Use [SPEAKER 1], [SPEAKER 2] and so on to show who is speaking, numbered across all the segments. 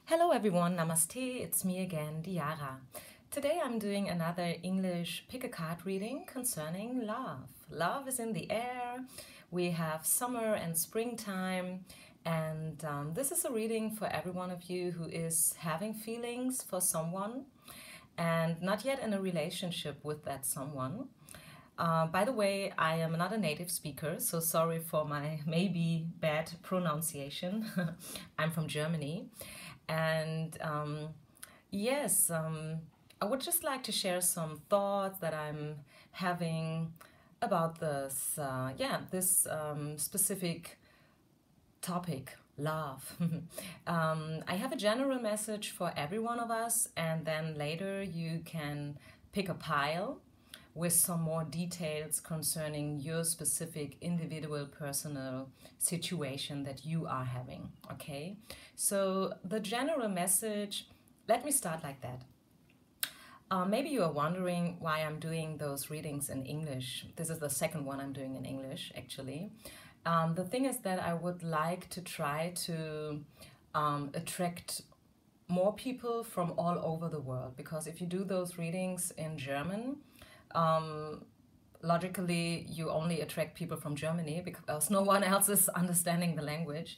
[SPEAKER 1] Hello everyone, namaste, it's me again, Diara. Today I'm doing another English pick a card reading concerning love. Love is in the air, we have summer and springtime, and this is a reading for every one of you who is having feelings for someone and not yet in a relationship with that someone. By the way, I am not a native speaker, so sorry for my maybe bad pronunciation. I'm from Germany. And yes, I would just like to share some thoughts that I'm having about this, specific topic, love. I have a general message for every one of us, and then later you can pick a pile with some more details concerning your specific individual personal situation that you are having, okay? So the general message, let me start like that. Maybe you are wondering why I'm doing those readings in English. This is the second one I'm doing in English, actually. The thing is that I would like to try to attract more people from all over the world, because if you do those readings in German, logically you only attract people from Germany because no one else is understanding the language.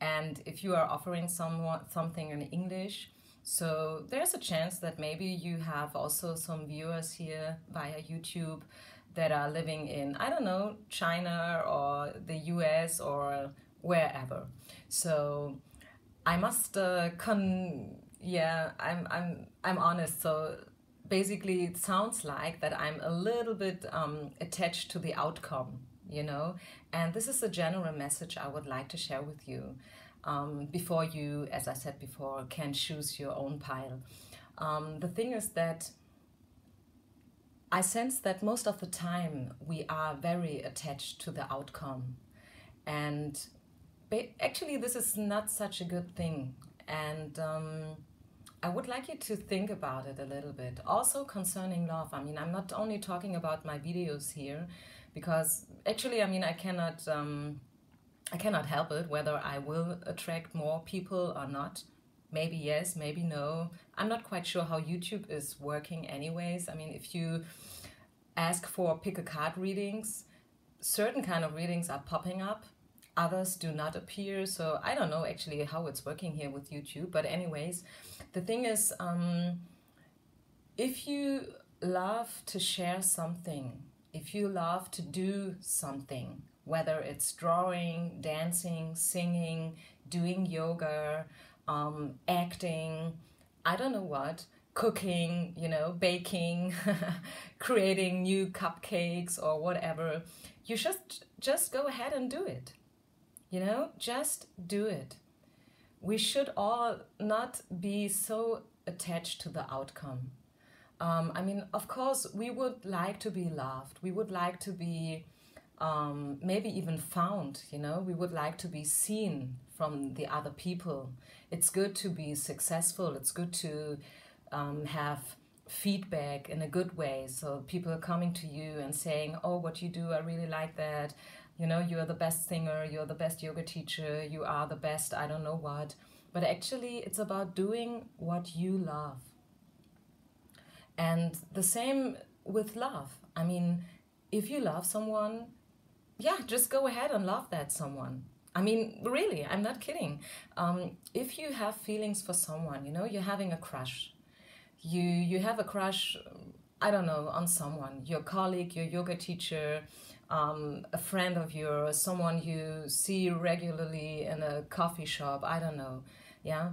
[SPEAKER 1] And if you are offering something in English, so there's a chance that maybe you have also some viewers here via YouTube that are living in, I don't know, China or the US or wherever. So I must I'm honest. So basically it sounds like that I'm a little bit attached to the outcome, you know, and this is a general message I would like to share with you before you, as I said before, can choose your own pile. The thing is that I sense that most of the time we are very attached to the outcome, and actually this is not such a good thing. And I would like you to think about it a little bit. Also concerning love, I mean, I'm not only talking about my videos here, because actually, I mean, I cannot help it whether I will attract more people or not. Maybe yes, maybe no. I'm not quite sure how YouTube is working anyways. I mean, if you ask for pick a card readings, certain kind of readings are popping up, others do not appear. So I don't know actually how it's working here with YouTube. But anyways, the thing is, if you love to share something, if you love to do something, whether it's drawing, dancing, singing, doing yoga, acting, I don't know what, cooking, you know, baking, creating new cupcakes or whatever, you should just go ahead and do it. You know, just do it. We should all not be so attached to the outcome. I mean, of course, we would like to be loved. We would like to be maybe even found, you know. We would like to be seen from the other people. It's good to be successful. It's good to have feedback in a good way. So people are coming to you and saying, oh, what you do, I really like that. You know, you're the best singer, you're the best yoga teacher, you are the best, I don't know what. But actually, it's about doing what you love. And the same with love. I mean, if you love someone, yeah, just go ahead and love that someone. I mean, really, I'm not kidding. If you have feelings for someone, you know, you're having a crush. You have a crush, I don't know, on someone, your colleague, your yoga teacher, a friend of yours, someone you see regularly in a coffee shop, I don't know, yeah,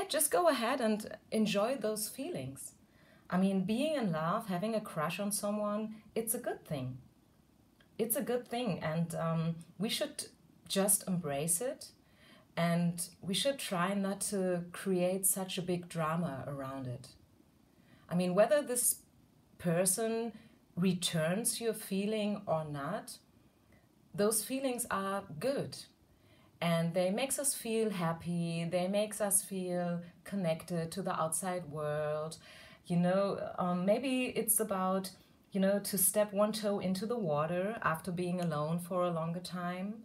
[SPEAKER 1] just go ahead and enjoy those feelings. I mean, being in love, having a crush on someone, it's a good thing. It's a good thing, and we should just embrace it, and we should try not to create such a big drama around it. I mean, whether this person returns your feeling or not, those feelings are good, and they makes us feel happy, they makes us feel connected to the outside world. You know, maybe it's about, you know, to step one toe into the water after being alone for a longer time,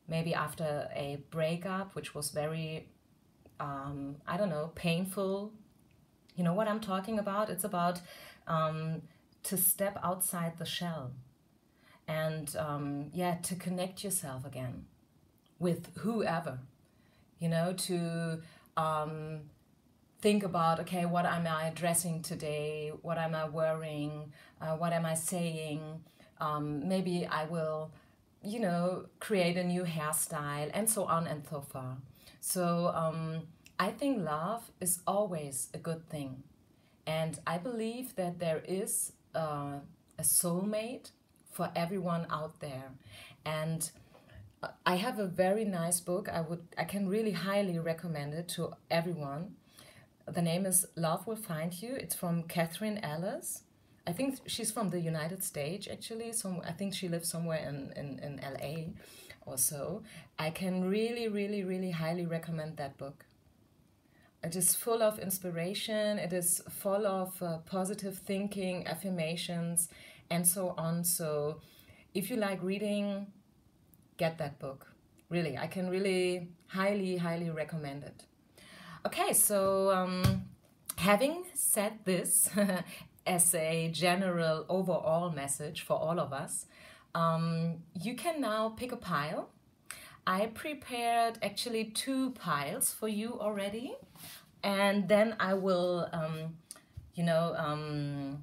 [SPEAKER 1] maybe after a breakup which was very I don't know, painful. You know what I'm talking about? It's about to step outside the shell and yeah, to connect yourself again with whoever, you know, to think about, okay, what am I dressing today? What am I wearing? What am I saying? Maybe I will, you know, create a new hairstyle and so on and so far. So I think love is always a good thing. And I believe that there is a soulmate for everyone out there. And I have a very nice book. I can really highly recommend it to everyone. The name is Love Will Find You. It's from Catherine Ellis. I think she's from the United States, actually. So I think she lives somewhere in LA or so. I can really, really, really highly recommend that book. It is full of inspiration. It is full of positive thinking, affirmations, and so on. So if you like reading, get that book. Really, I can really highly, highly recommend it. Okay, so having said this as a general overall message for all of us, you can now pick a pile. I prepared actually 2 piles for you already, and then I will, you know,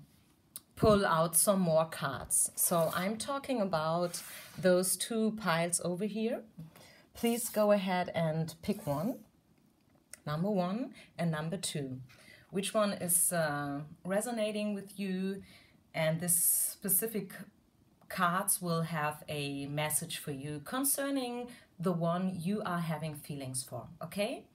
[SPEAKER 1] pull out some more cards. So I'm talking about those 2 piles over here. Please go ahead and pick one. Number 1 and number 2. Which one is resonating with you? And this specific cards will have a message for you concerning the one you are having feelings for, okay?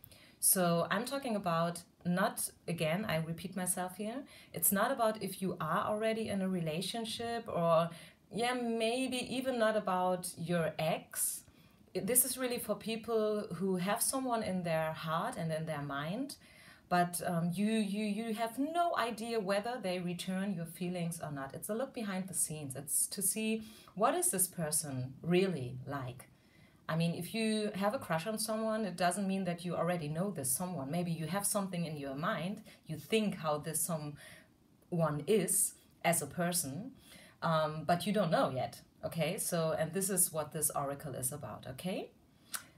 [SPEAKER 1] So I'm talking about not, again, I repeat myself here, it's not about if you are already in a relationship or, yeah, maybe even not about your ex. This is really for people who have someone in their heart and in their mind, but you have no idea whether they return your feelings or not. It's a look behind the scenes. It's to see what is this person really like. I mean, if you have a crush on someone, it doesn't mean that you already know this someone. Maybe you have something in your mind. You think how this someone is as a person, but you don't know yet. Okay, so, and this is what this oracle is about, okay?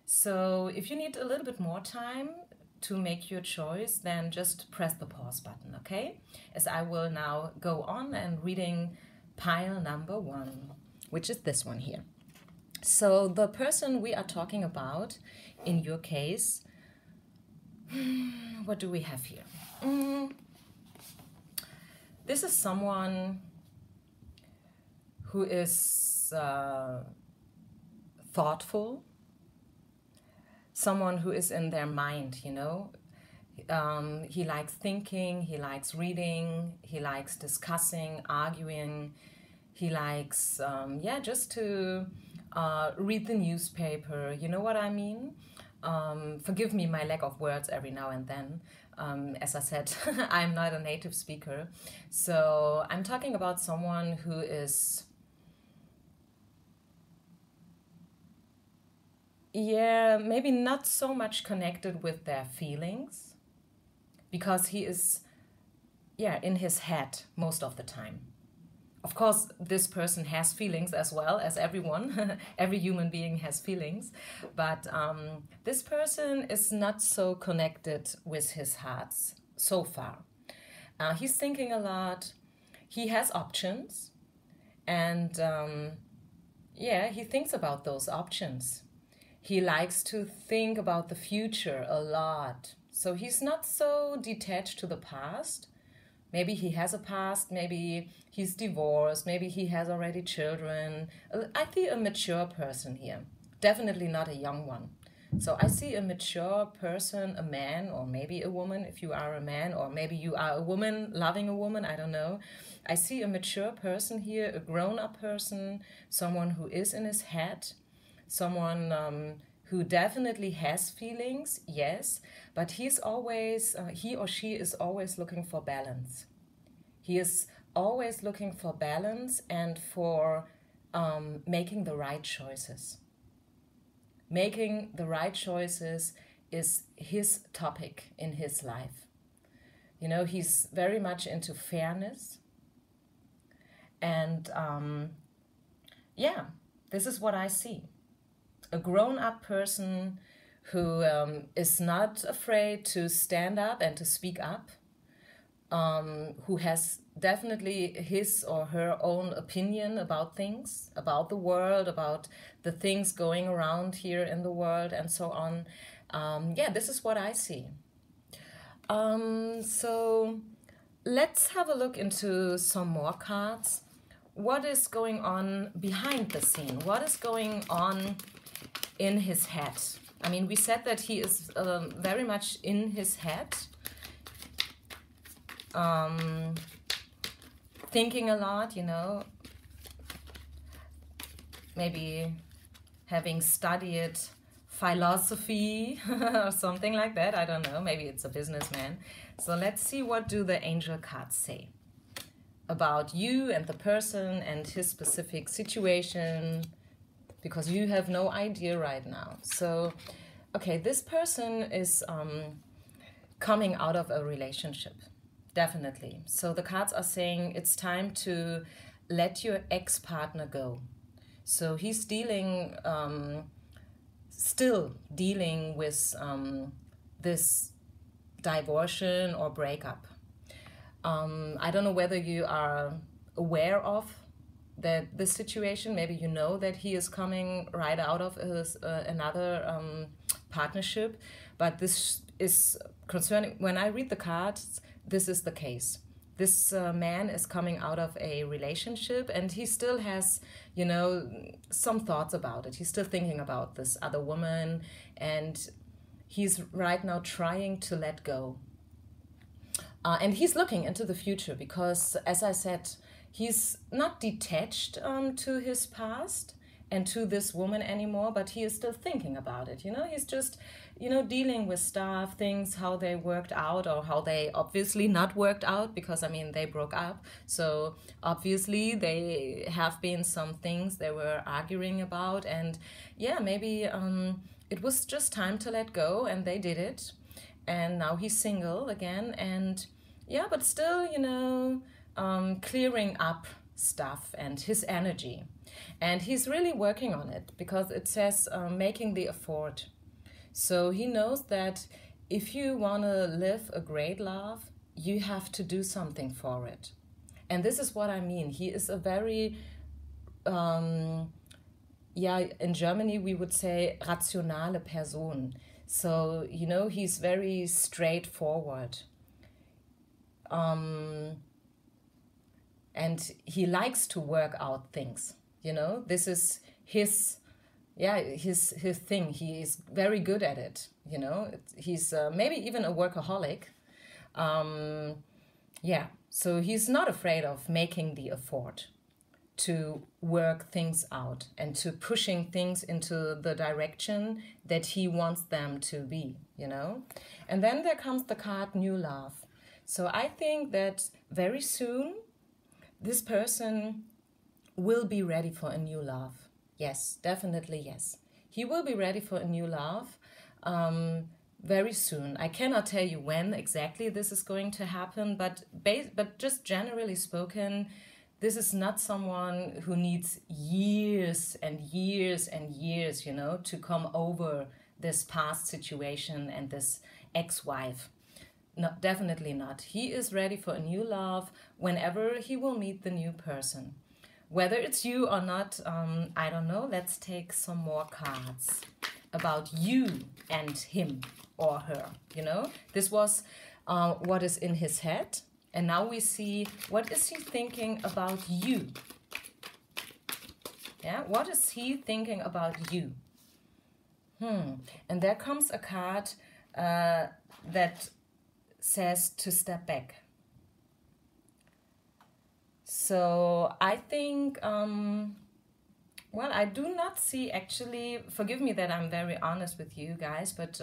[SPEAKER 1] So if you need a little bit more time to make your choice, then just press the pause button, okay? As I will now go on and reading pile number 1, which is this one here. So the person we are talking about, in your case, what do we have here? This is someone who is thoughtful, someone who is in their mind, you know. He likes thinking, he likes reading, he likes discussing, arguing, he likes, yeah, just to read the newspaper, you know what I mean? Forgive me my lack of words every now and then. As I said, I'm not a native speaker. So I'm talking about someone who is, yeah, maybe not so much connected with their feelings, because he is, yeah, in his head most of the time. Of course, this person has feelings as well as everyone. Every human being has feelings. But this person is not so connected with his heart so far. He's thinking a lot. He has options. And yeah, he thinks about those options. He likes to think about the future a lot. So he's not so detached to the past. Maybe he has a past, maybe he's divorced, maybe he has already children. I see a mature person here, definitely not a young one. So I see a mature person, a man, or maybe a woman if you are a man, or maybe you are a woman loving a woman, I don't know. I see a mature person here, a grown-up person, someone who is in his head, someone who definitely has feelings, yes, but he's always, he or she is always looking for balance. He is always looking for balance and for making the right choices. Making the right choices is his topic in his life. You know, he's very much into fairness. And yeah, this is what I see. A grown-up person who is not afraid to stand up and to speak up, who has definitely his or her own opinion about things, about the world, about the things going around here in the world, and so on. Yeah, this is what I see. So let's have a look into some more cards. What is going on behind the scene? What is going on in his head? I mean, we said that he is very much in his head, thinking a lot, you know, maybe having studied philosophy or something like that. I don't know, maybe it's a businessman. So let's see, what do the angel cards say about you and the person and his specific situation, because you have no idea right now. So, okay, this person is coming out of a relationship, definitely. So the cards are saying it's time to let your ex-partner go. So he's dealing, still dealing with this divorce or breakup. I don't know whether you are aware of that this situation. Maybe you know that he is coming right out of his, another partnership, but this is concerning, when I read the cards, this is the case. This man is coming out of a relationship and he still has, you know, some thoughts about it. He's still thinking about this other woman and he's right now trying to let go. And he's looking into the future because, as I said, he's not detached to his past and to this woman anymore, but he is still thinking about it. You know, he's just, you know, dealing with stuff, things, how they worked out or how they obviously not worked out, because, I mean, they broke up. So obviously they have been some things they were arguing about. And yeah, maybe it was just time to let go and they did it. And now he's single again, and yeah, but still, you know, clearing up stuff and his energy. And he's really working on it because it says making the effort. So he knows that if you want to live a great life, you have to do something for it. And this is what I mean. He is a very, yeah, in Germany we would say rationale Person. So, you know, he's very straightforward. And he likes to work out things, you know. This is his, yeah, his thing. He is very good at it, you know. He's maybe even a workaholic. Yeah, so he's not afraid of making the effort to work things out and to pushing things into the direction that he wants them to be, you know. And then there comes the card New Love. So I think that very soon this person will be ready for a new love. Yes, definitely yes. He will be ready for a new love very soon. I cannot tell you when exactly this is going to happen, but just generally spoken, this is not someone who needs years and years and years, you know, to come over this past situation and this ex-wife. No, definitely not. He is ready for a new love whenever he will meet the new person. Whether it's you or not, I don't know. Let's take some more cards about you and him or her, you know. This was what is in his head. And now we see, what is he thinking about you? Yeah, what is he thinking about you? And there comes a card that says to step back. So I think, well, I do not see actually, forgive me that I'm very honest with you guys, but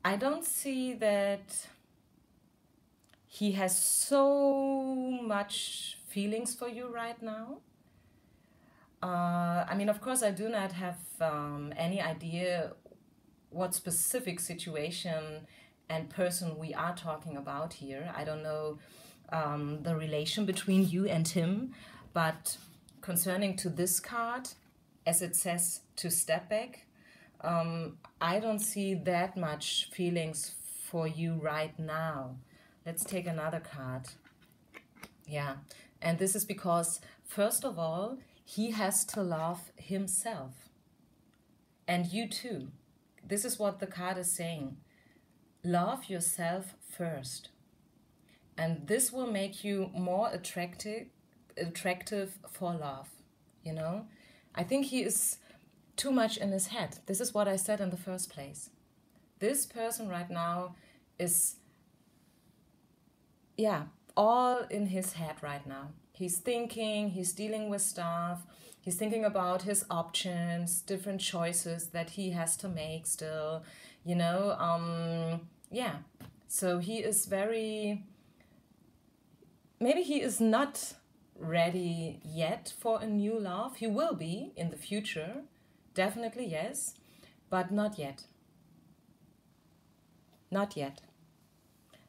[SPEAKER 1] I don't see that he has so much feelings for you right now. I mean, of course, I do not have any idea what specific situation and person we are talking about here. I don't know the relation between you and him, but concerning to this card, as it says to step back, I don't see that much feelings for you right now. Let's take another card. Yeah, and this is because, first of all, he has to love himself. And you too. This is what the card is saying. Love yourself first. And this will make you more attractive for love, you know? I think he is too much in his head. This is what I said in the first place. This person right now is, all in his head right now. He's thinking, he's dealing with stuff, he's thinking about his options, different choices that he has to make still, you know? So he is maybe he is not ready yet for a new love. He will be in the future, definitely, yes, but not yet. Not yet.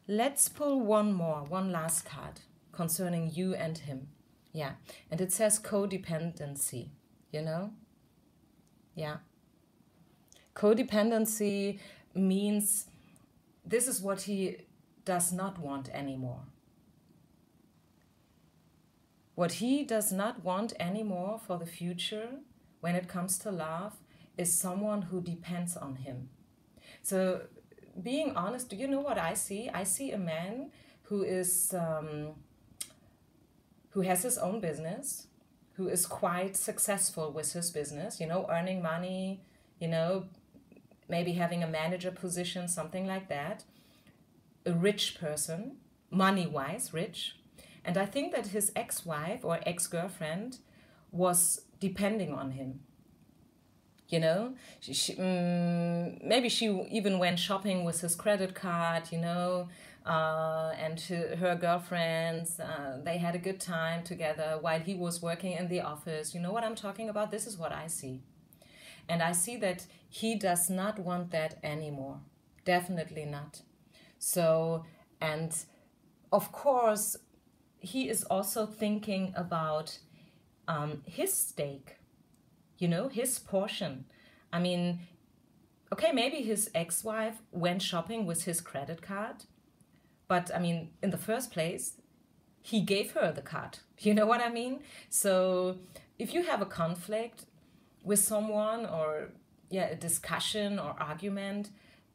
[SPEAKER 1] Let's pull one last card concerning you and him. Yeah, and it says codependency, you know? Yeah. Codependency means this is what he does not want anymore. What he does not want anymore for the future when it comes to love is someone who depends on him. So being honest, do you know what I see? I see a man who is who has his own business, who is quite successful with his business, you know, earning money, you know, maybe having a manager position, something like that. A rich person, money-wise rich. And I think that his ex-wife or ex-girlfriend was depending on him. You know, maybe she even went shopping with his credit card, you know, and her girlfriends, they had a good time together while he was working in the office. You know what I'm talking about? This is what I see. And I see that he does not want that anymore. Definitely not. So, and of course, he is also thinking about his stake. You know, his portion. I mean, okay, maybe his ex-wife went shopping with his credit card, but I mean, in the first place, he gave her the card. You know what I mean? So if you have a conflict with someone or a discussion or argument,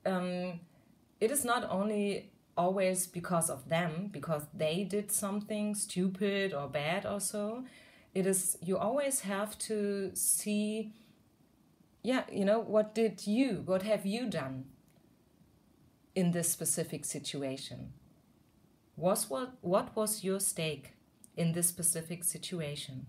[SPEAKER 1] it is not only always because of them, because they did something stupid or bad or so. It is, you always have to see, you know, what have you done in this specific situation? What was your stake in this specific situation?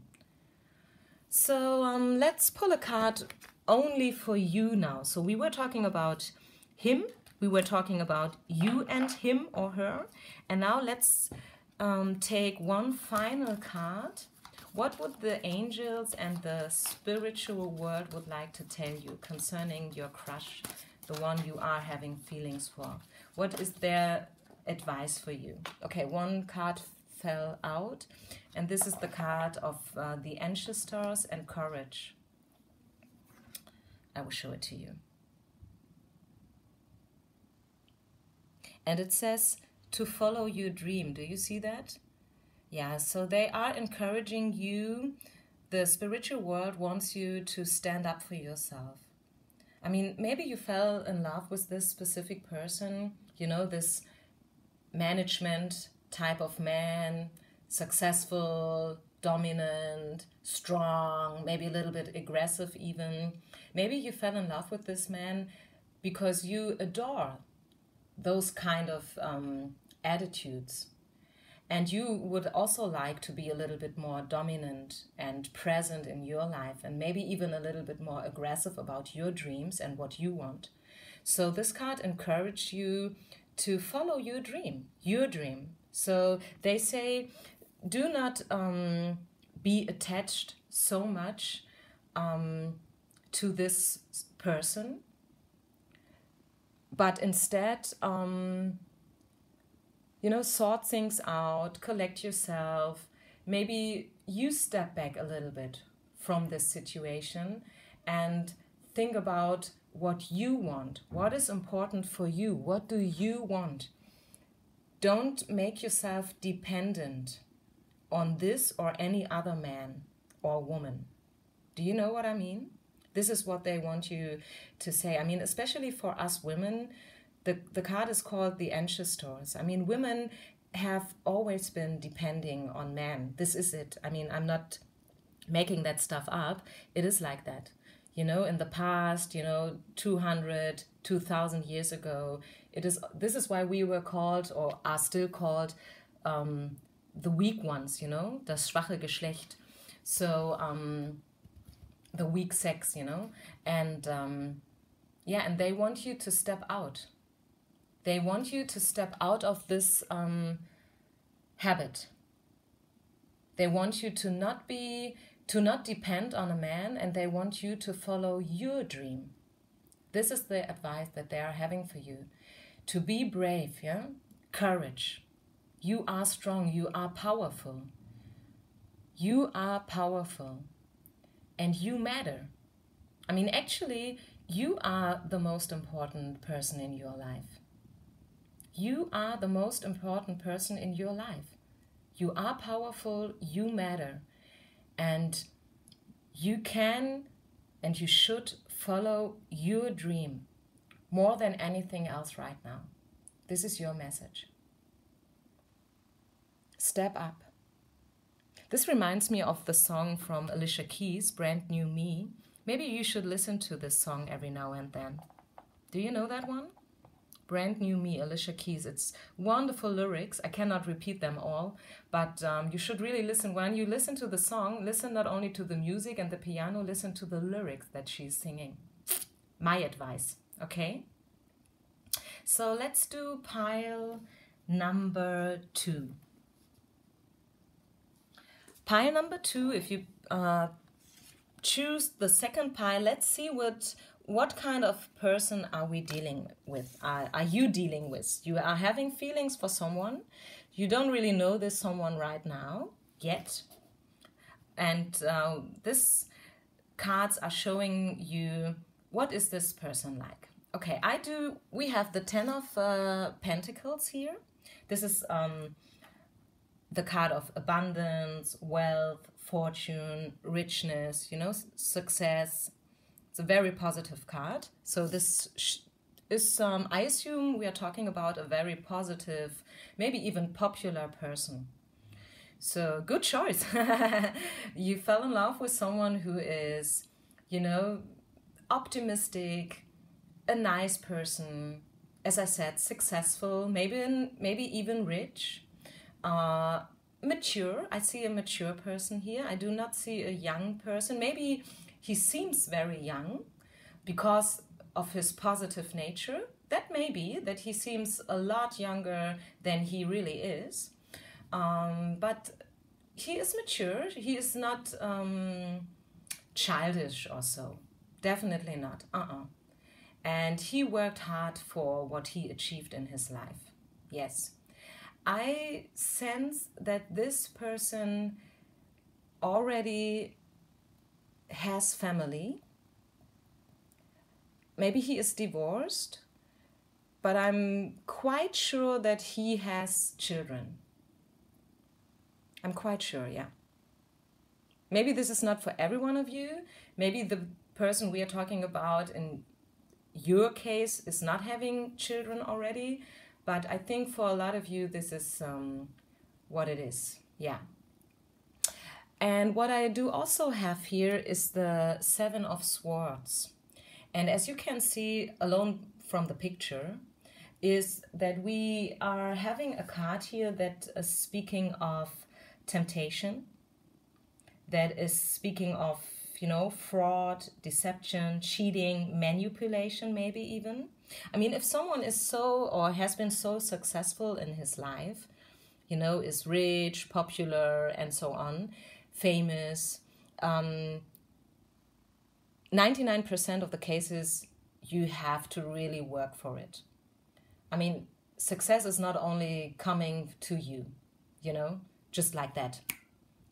[SPEAKER 1] So let's pull a card only for you now. So we were talking about him, we were talking about you and him or her, and now let's take one final card. What would the angels and the spiritual world would like to tell you concerning your crush, the one you are having feelings for? What is their advice for you? Okay, one card fell out, and this is the card of the ancestors and courage. I will show it to you. And it says to follow your dream. Do you see that? Yeah, so they are encouraging you. The spiritual world wants you to stand up for yourself. I mean, maybe you fell in love with this specific person, you know, this management type of man, successful, dominant, strong, maybe a little bit aggressive even. Maybe you fell in love with this man because you adore those kind of attitudes. And you would also like to be a little bit more dominant and present in your life, and maybe even a little bit more aggressive about your dreams and what you want. So this card encouraged you to follow your dream, So they say, do not be attached so much to this person. but instead, sort things out, collect yourself. Maybe you step back a little bit from this situation and think about what you want. What is important for you? What do you want? Don't make yourself dependent on this or any other man or woman. Do you know what I mean? This is what they want you to say. I mean, especially for us women, the card is called the anxious Taurus. I mean, women have always been depending on men. This is it. I mean, I'm not making that stuff up. It is like that. In the past, 200, 2,000 years ago, this is why we were called, or are still called, the weak ones, das schwache Geschlecht. So, the weak sex, and and they want you to step out. They want you to step out of this habit. They want you to not depend on a man, and they want you to follow your dream. This is the advice that they are having for you. To be brave, courage. You are strong, you are powerful. You are powerful. And you matter. I mean, actually, you are the most important person in your life. You are the most important person in your life. You are powerful, you matter. And you can and you should follow your dream more than anything else right now. This is your message. Step up. This reminds me of the song from Alicia Keys, Brand New Me. Maybe you should listen to this song every now and then. Do you know that one? Brand New Me, Alicia Keys. It's wonderful lyrics. I cannot repeat them all, but you should really listen. When you listen to the song, listen not only to the music and the piano, listen to the lyrics that she's singing. My advice, okay? So let's do pile number 2. Pile number 2, if you choose the second pile, let's see what kind of person are we dealing with? Are you dealing with? You are having feelings for someone. You don't really know this someone right now, yet. And these cards are showing you, what is this person like? Okay, we have the 10 of Pentacles here. This is the card of abundance, wealth, fortune, richness, success. It's a very positive card. So this is, I assume we are talking about a very positive, maybe even popular person. So good choice. You fell in love with someone who is, optimistic, a nice person, as I said, successful, maybe even rich, mature. I see a mature person here. I do not see a young person. Maybe he seems very young because of his positive nature. That may be that he seems a lot younger than he really is. But he is mature. He is not childish or so. Definitely not. And he worked hard for what he achieved in his life. Yes. I sense that this person already has family. Maybe he is divorced, but I'm quite sure that he has children. I'm quite sure, yeah. Maybe this is not for every one of you. Maybe the person we are talking about in your case is not having children already, but I think for a lot of you this is what it is, yeah. And what I do also have here is the 7 of Swords. And as you can see alone from the picture, is that we are having a card here that is speaking of temptation, that is speaking of, fraud, deception, cheating, manipulation, maybe even. I mean, if someone is so or has been so successful in his life, is rich, popular, and so on, famous, 99% of the cases you have to really work for it. I mean, success is not only coming to you, you know, just like that.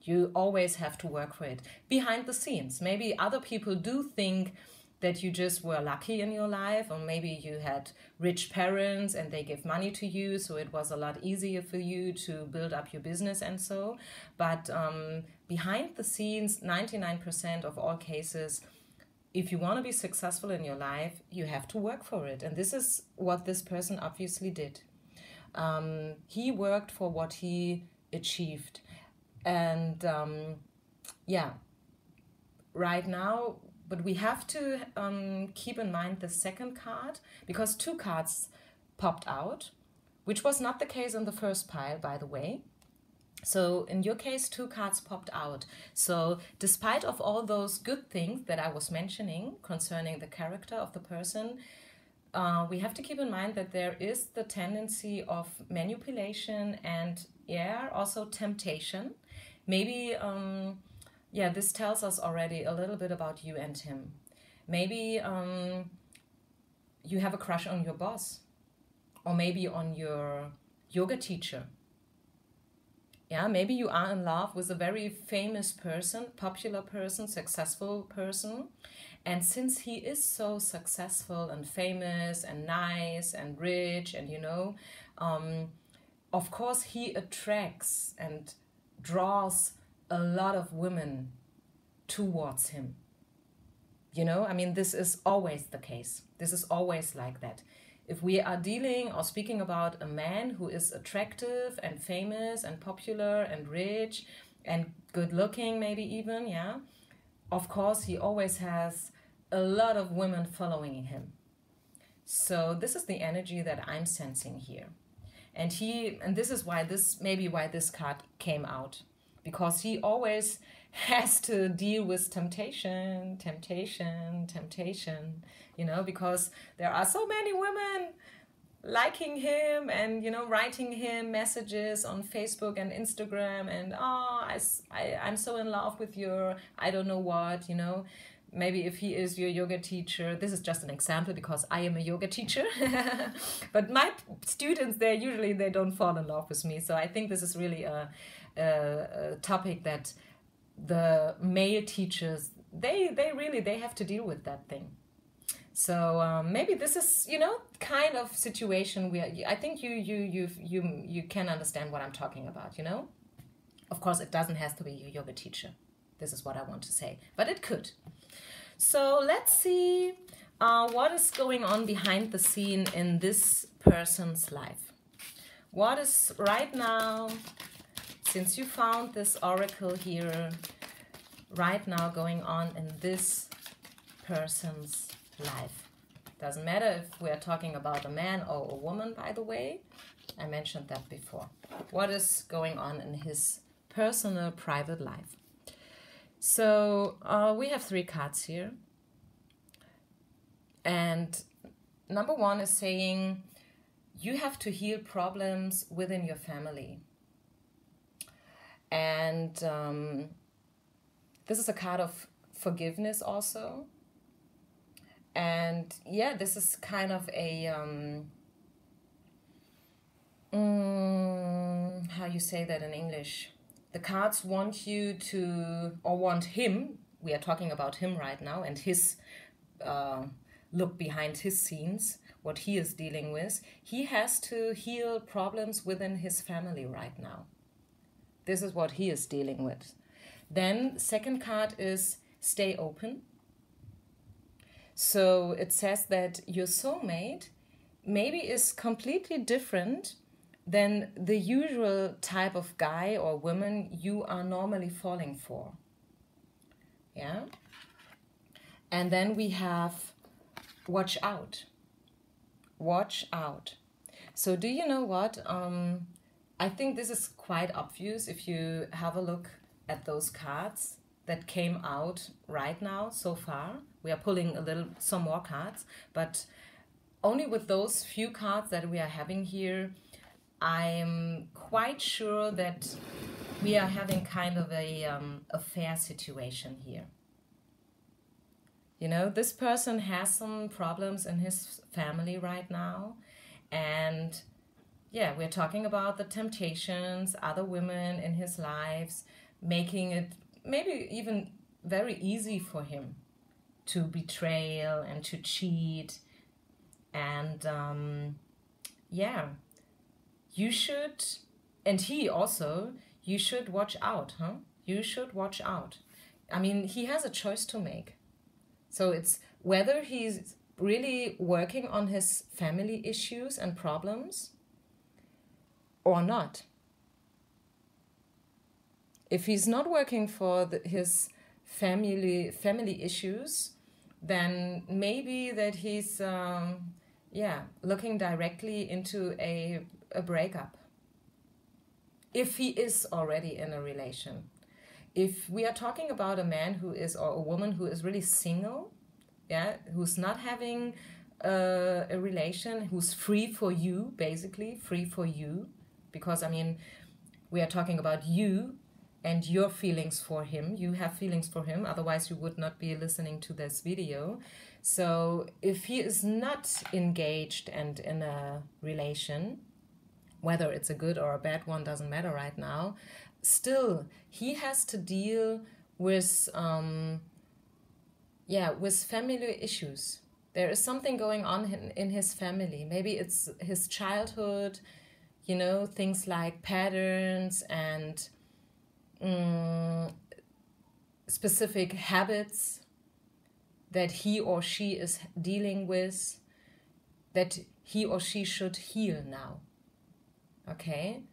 [SPEAKER 1] You always have to work for it behind the scenes. Maybe other people do think that you just were lucky in your life, or maybe you had rich parents and they give money to you, so it was a lot easier for you to build up your business and so. But behind the scenes, 99% of all cases, if you want to be successful in your life, you have to work for it. And this is what this person obviously did. He worked for what he achieved. And yeah, right now, but we have to keep in mind the second card, because two cards popped out, which was not the case in the first pile, by the way. So in your case, two cards popped out. So despite of all those good things that I was mentioning concerning the character of the person, we have to keep in mind that there is the tendency of manipulation and, yeah, also temptation. Maybe, yeah, this tells us already a little bit about you and him. Maybe you have a crush on your boss, or maybe on your yoga teacher. Yeah, maybe you are in love with a very famous person, popular person, successful person. And since he is so successful and famous and nice and rich and, you know, of course he attracts and draws a lot of women towards him. You know, I mean, this is always the case. This is always like that. If we are dealing or speaking about a man who is attractive and famous and popular and rich and good looking, maybe even, yeah, of course he always has a lot of women following him. So this is the energy that I'm sensing here. And this is why this card came out, because he always has to deal with temptation, you know, because there are so many women liking him and, you know, writing him messages on Facebook and Instagram and, oh, I'm so in love with your, I don't know what, you know. Maybe if he is your yoga teacher, this is just an example because I am a yoga teacher, but my students, they don't fall in love with me. So I think this is really a topic that the male teachers, they have to deal with that thing. So maybe this is, you know, kind of situation where I think you can understand what I'm talking about, you know. Of course, it doesn't have to be your yoga teacher. This is what I want to say, but it could. So let's see what is going on behind the scene in this person's life. What is right now, since you found this oracle here, right now going on in this person's life? Doesn't matter if we're talking about a man or a woman, by the way. I mentioned that before. What is going on in his personal, private life? So we have 3 cards here. And number 1 is saying you have to heal problems within your family. And this is a card of forgiveness also. And yeah, this is kind of a, how you say that in English? The cards want you to, or want him, we are talking about him right now, and his look behind his scenes, what he is dealing with. He has to heal problems within his family right now. This is what he is dealing with. Then second card is stay open. So it says that your soulmate maybe is completely different than the usual type of guy or woman you are normally falling for. Yeah. And then we have watch out. Watch out. So do you know what? I think this is quite obvious if you have a look at those cards that came out right now so far. We are pulling some more cards, but only with those few cards that we are having here, I'm quite sure that we are having kind of a fair situation here. You know, this person has some problems in his family right now. And yeah, we're talking about the temptations, other women in his lives, making it maybe even very easy for him to betrayal and to cheat. And yeah, you should, and he also, you should watch out, huh? You should watch out. I mean, he has a choice to make. So it's whether he's really working on his family issues and problems or not. If he's not working for his family issues, then maybe that he's looking directly into a breakup. If he is already in a relation. If we are talking about a man who is, or a woman who is really single, yeah, who's not having a relation, who's free for you, basically, free for you, because I mean, we are talking about you and your feelings for him. You have feelings for him, otherwise you would not be listening to this video. So if he is not engaged and in a relation, whether it's a good or a bad one doesn't matter right now, still he has to deal with with family issues. There is something going on in his family. Maybe it's his childhood, you know, things like patterns and specific habits that he or she is dealing with, that he or she should heal now. Okay?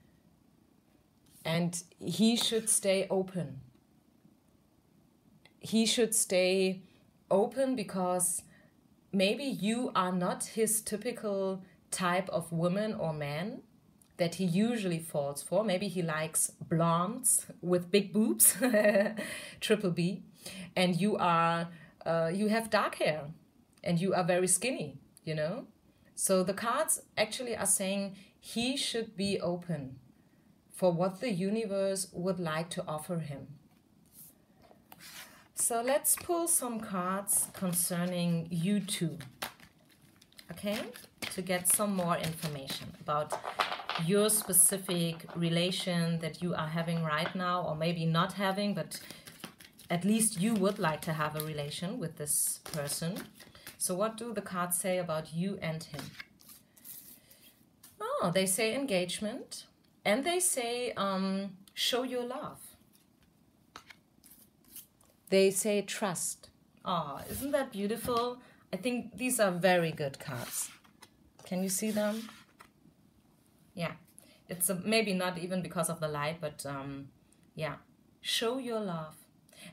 [SPEAKER 1] And he should stay open. He should stay open because maybe you are not his typical type of woman or man that he usually falls for. Maybe he likes blondes with big boobs, triple B, and you are you have dark hair and you are very skinny, you know? So the cards actually are saying he should be open for what the universe would like to offer him. So let's pull some cards concerning you two, okay? To get some more information about your specific relation that you are having right now, or maybe not having, but at least you would like to have a relation with this person. So what do the cards say about you and him? Oh, they say engagement, and they say show your love. They say trust. Oh, isn't that beautiful? I think these are very good cards. Can you see them? Yeah, it's maybe not even because of the light, but yeah, show your love.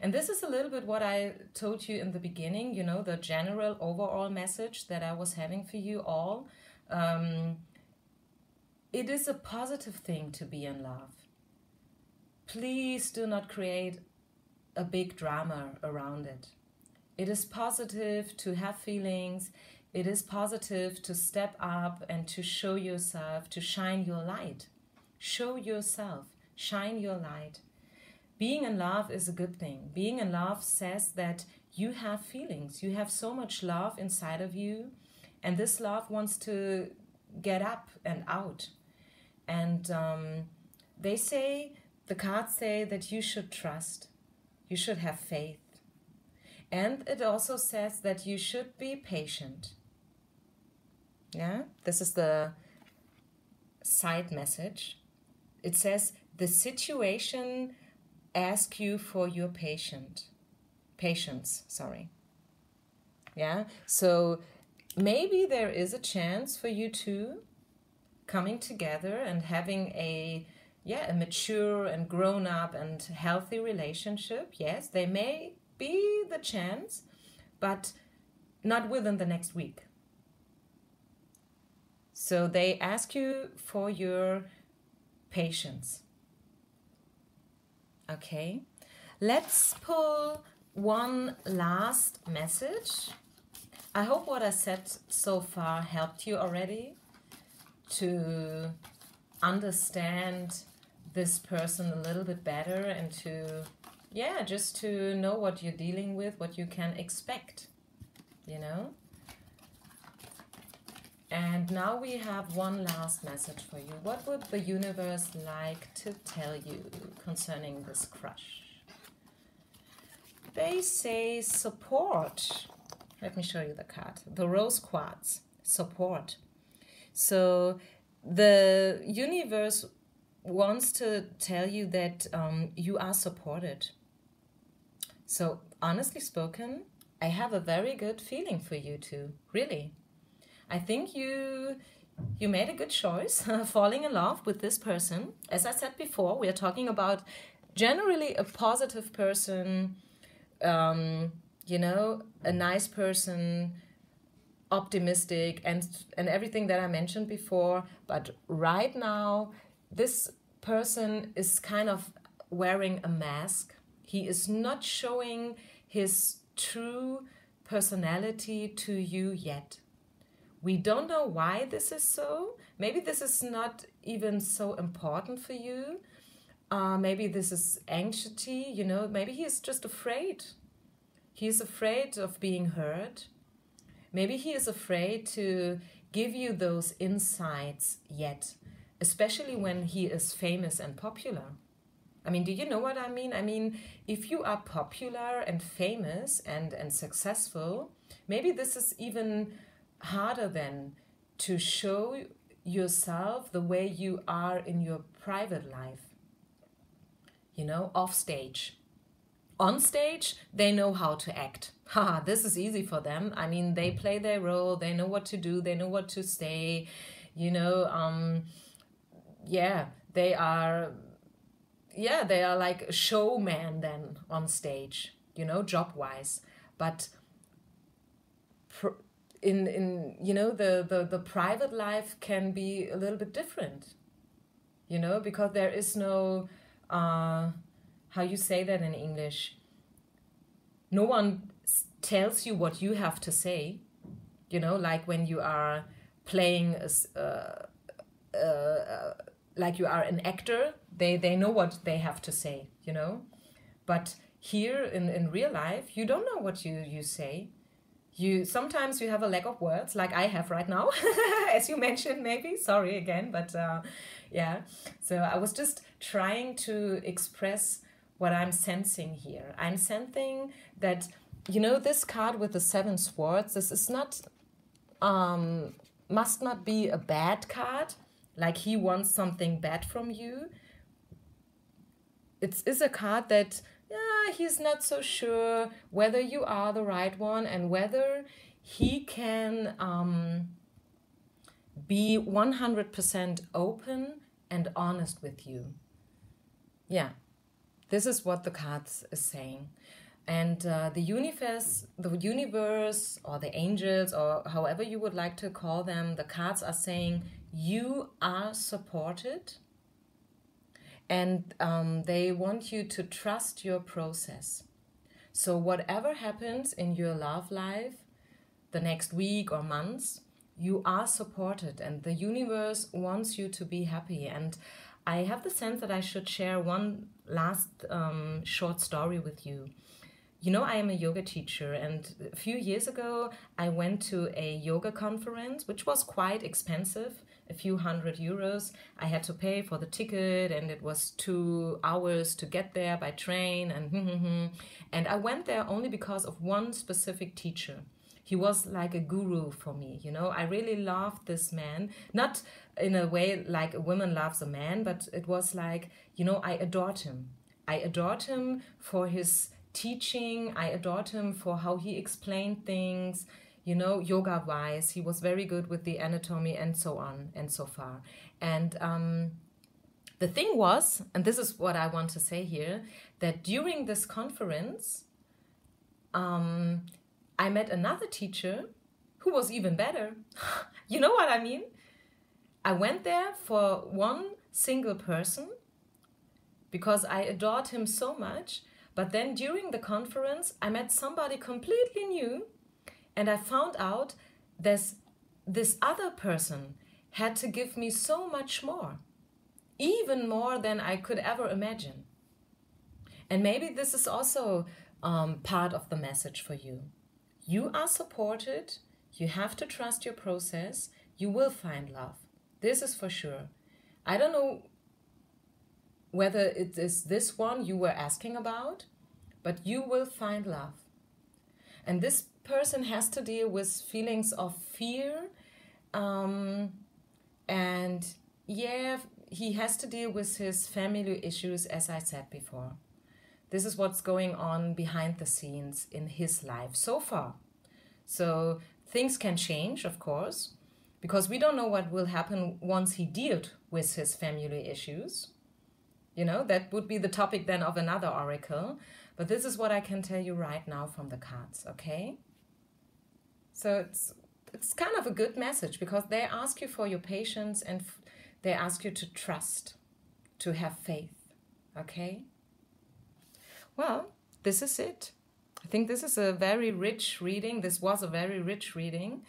[SPEAKER 1] And this is a little bit what I told you in the beginning, you know, the general overall message that I was having for you all. It is a positive thing to be in love. Please do not create a big drama around it. It is positive to have feelings. It is positive to step up and to show yourself, to shine your light. Show yourself, shine your light. Being in love is a good thing. Being in love says that you have feelings. You have so much love inside of you, and this love wants to get up and out. And they say, the cards say that you should trust. You should have faith. And it also says that you should be patient. Yeah, this is the side message. It says the situation asks you for your patience. Yeah, so maybe there is a chance for you two coming together and having a mature and grown up and healthy relationship. Yes, there may be the chance, but not within the next week. So they ask you for your patience. Okay, let's pull one last message. I hope what I said so far helped you already to understand this person a little bit better and to, just to know what you're dealing with, what you can expect you know? And now we have one last message for you. What would the universe like to tell you concerning this crush? They say support. Let me show you the card. The rose quartz, support. So the universe wants to tell you that you are supported. So honestly spoken, I have a very good feeling for you two, really. I think you made a good choice falling in love with this person. As I said before, we are talking about generally a positive person, you know, a nice person, optimistic, and everything that I mentioned before. But right now, this person is kind of wearing a mask. He is not showing his true personality to you yet. We don't know why this is so. Maybe this is not even so important for you. Maybe this is anxiety, you know, maybe he is just afraid. He is afraid of being heard. Maybe he is afraid to give you those insights yet, especially when he is famous and popular. I mean, do you know what I mean? I mean, if you are popular and famous and successful, maybe this is even harder then to show yourself the way you are in your private life, you know, off stage. On stage, they know how to act. Haha, this is easy for them. I mean, they play their role, they know what to do, they know what to say, you know, they are like a showman then on stage, you know, job-wise. But in you know, the private life can be a little bit different, you know, because there is no how you say that in English, no one tells you what you have to say, you know, like when you are playing like you are an actor, they know what they have to say, you know. But here in real life, you don't know what you say. Sometimes you have a lack of words, like I have right now, as you mentioned, maybe. Sorry again, but yeah. So I was just trying to express what I'm sensing here. I'm sensing that, you know, this card with the 7 swords, this is not, must not be a bad card, like he wants something bad from you. It is a card that, yeah, he's not so sure whether you are the right one and whether he can be 100% open and honest with you. Yeah, this is what the cards is saying. And the universe or the angels, or however you would like to call them, the cards are saying you are supported. And they want you to trust your process. So whatever happens in your love life, the next week or months, you are supported and the universe wants you to be happy. And I have the sense that I should share one last short story with you. You know, I am a yoga teacher, and a few years ago I went to a yoga conference, which was quite expensive, a few €100. I had to pay for the ticket, and it was 2 hours to get there by train, and I went there only because of one specific teacher. He was like a guru for me, you know. I really loved this man, not in a way like a woman loves a man, but it was like, you know, I adored him. I adored him for his teaching. I adored him for how he explained things, you know, yoga-wise. He was very good with the anatomy and so on and so far. And the thing was, and this is what I want to say here, that during this conference, I met another teacher who was even better. You know what I mean? I went there for one single person because I adored him so much. But then during the conference, I met somebody completely new, and I found out this other person had to give me so much more, even more than I could ever imagine. And maybe this is also part of the message for you. You are supported. You have to trust your process. You will find love. This is for sure. I don't know whether it is this one you were asking about, but you will find love. And this person has to deal with feelings of fear. And yeah, he has to deal with his family issues, as I said before. This is what's going on behind the scenes in his life so far. So things can change, of course, because we don't know what will happen once he dealt with his family issues. You know, that would be the topic then of another oracle. But this is what I can tell you right now from the cards, okay? So it's kind of a good message, because they ask you for your patience, and they ask you to trust, to have faith, okay? Well, this is it. I think this is a very rich reading. This was a very rich reading.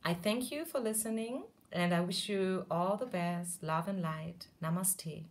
[SPEAKER 1] I thank you for listening, and I wish you all the best. Love and light. Namaste.